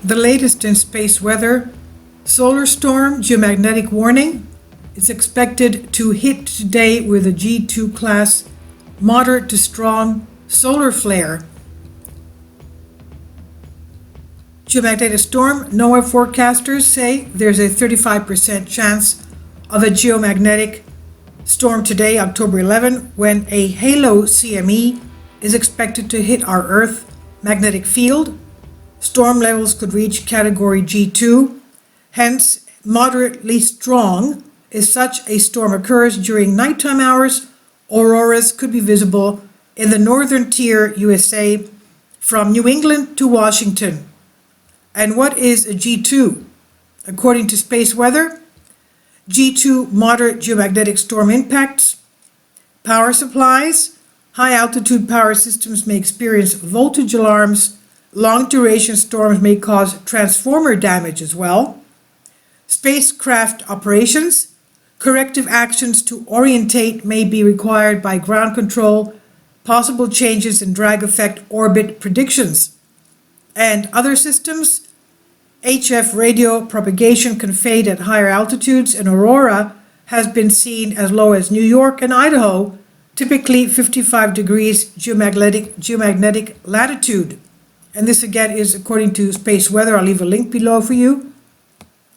The latest in space weather, solar storm geomagnetic warning. It's expected to hit today with a G2 class, moderate to strong solar flare. Geomagnetic storm, NOAA forecasters say there's a 35% chance of a geomagnetic storm today, October 11, when a halo CME is expected to hit our Earth magnetic field. Storm levels could reach category G2, hence moderately strong. If such a storm occurs during nighttime hours, auroras could be visible in the northern tier USA from New England to Washington. And what is a G2? According to space weather, G2 moderate geomagnetic storm impacts, power supplies, high altitude power systems may experience voltage alarms, long duration storms may cause transformer damage as well, spacecraft operations, corrective actions to orientate may be required by ground control, possible changes in drag effect orbit predictions, and other systems. HF radio propagation can fade at higher altitudes, and aurora has been seen as low as New York and Idaho, typically 55 degrees geomagnetic latitude. And this again is according to space weather. I'll leave a link below for you.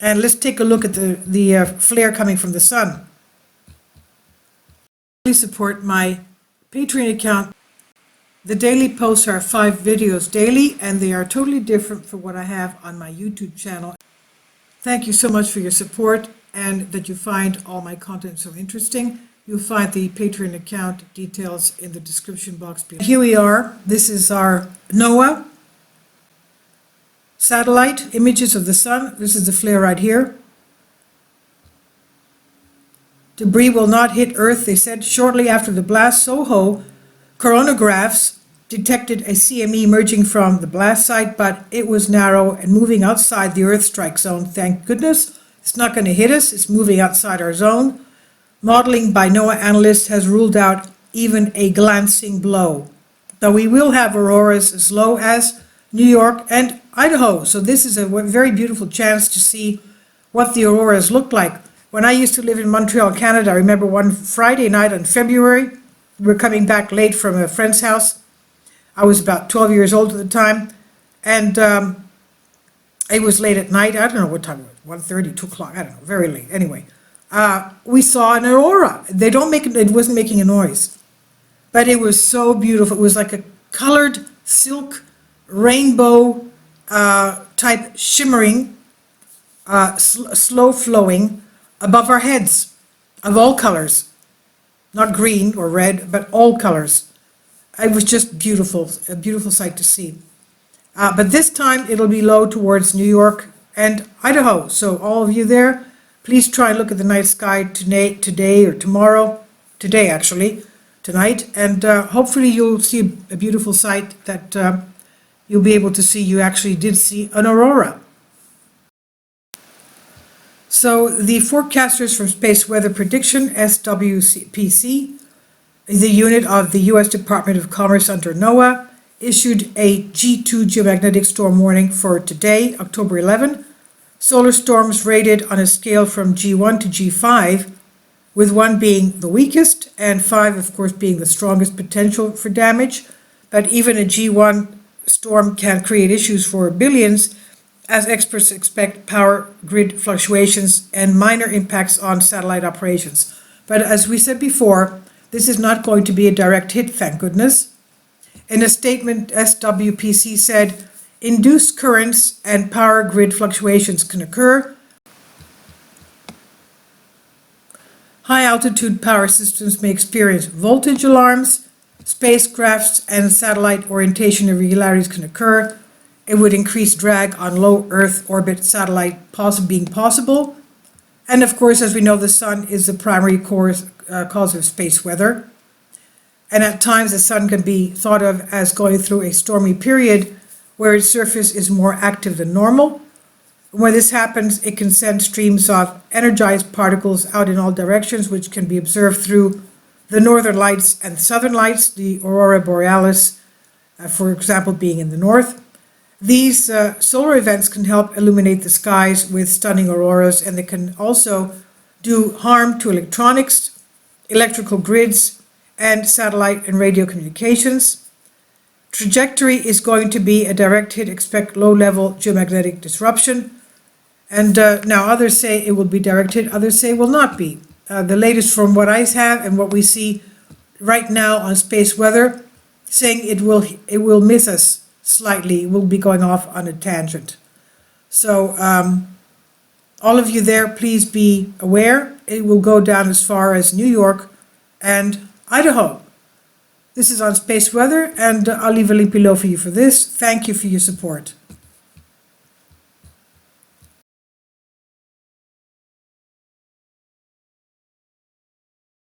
And let's take a look at the flare coming from the sun. Please support my Patreon account. The daily posts are 5 videos daily, and they are totally different from what I have on my YouTube channel. Thank you so much for your support and that you find all my content so interesting. You'll find the Patreon account details in the description box below. Here we are. This is our NOAA satellite images of the sun. This is the flare right here. Debris will not hit Earth, they said. Shortly after the blast, SOHO coronagraphs detected a CME emerging from the blast site, but it was narrow and moving outside the Earth strike zone. Thank goodness. It's not going to hit us. It's moving outside our zone. Modeling by NOAA analysts has ruled out even a glancing blow, though we will have auroras as low as New York and Idaho. So this is a very beautiful chance to see what the auroras look like. When I used to live in Montreal, Canada, I remember one Friday night in February, we were coming back late from a friend's house. I was about 12 years old at the time, and it was late at night. I don't know what time it was, 1:30, 2 o'clock, I don't know, very late. Anyway, we saw an aurora. It wasn't making a noise, but it was so beautiful. It was like a colored silk rainbow type shimmering, slow flowing above our heads of all colors, not green or red, but all colors. It was just beautiful, a beautiful sight to see. But this time it'll be low towards New York and Idaho. So all of you there, please try and look at the night sky today or tomorrow, today actually, tonight, and hopefully you'll see a beautiful sight that you'll be able to see you actually did see an aurora. So the forecasters from Space Weather Prediction, SWPC, the unit of the U.S. Department of Commerce under NOAA, issued a G2 geomagnetic storm warning for today, October 11. Solar storms rated on a scale from G1 to G5, with 1 being the weakest and 5, of course, being the strongest potential for damage. But even a G1 storm can create issues for billions, as experts expect power grid fluctuations and minor impacts on satellite operations. But as we said before, this is not going to be a direct hit, thank goodness. In a statement, SWPC said, induced currents and power grid fluctuations can occur. High altitude power systems may experience voltage alarms. Spacecrafts and satellite orientation irregularities can occur. It would increase drag on low Earth orbit satellite being possible. And of course, as we know, the sun is the primary cause of space weather. And at times, the sun can be thought of as going through a stormy period where its surface is more active than normal. When this happens, it can send streams of energized particles out in all directions, which can be observed through the northern lights and southern lights, the aurora borealis, for example, being in the north. These solar events can help illuminate the skies with stunning auroras, and they can also do harm to electronics, electrical grids, and satellite and radio communications. Trajectory is going to be a direct hit. Expect low-level geomagnetic disruption. And now others say it will be direct hit, others say will not be. The latest from what I have and what we see right now on space weather, saying it will miss us slightly, it will be going off on a tangent. So all of you there, please be aware. It will go down as far as New York and Idaho. This is on space weather, and I'll leave a link below for you for this. Thank you for your support.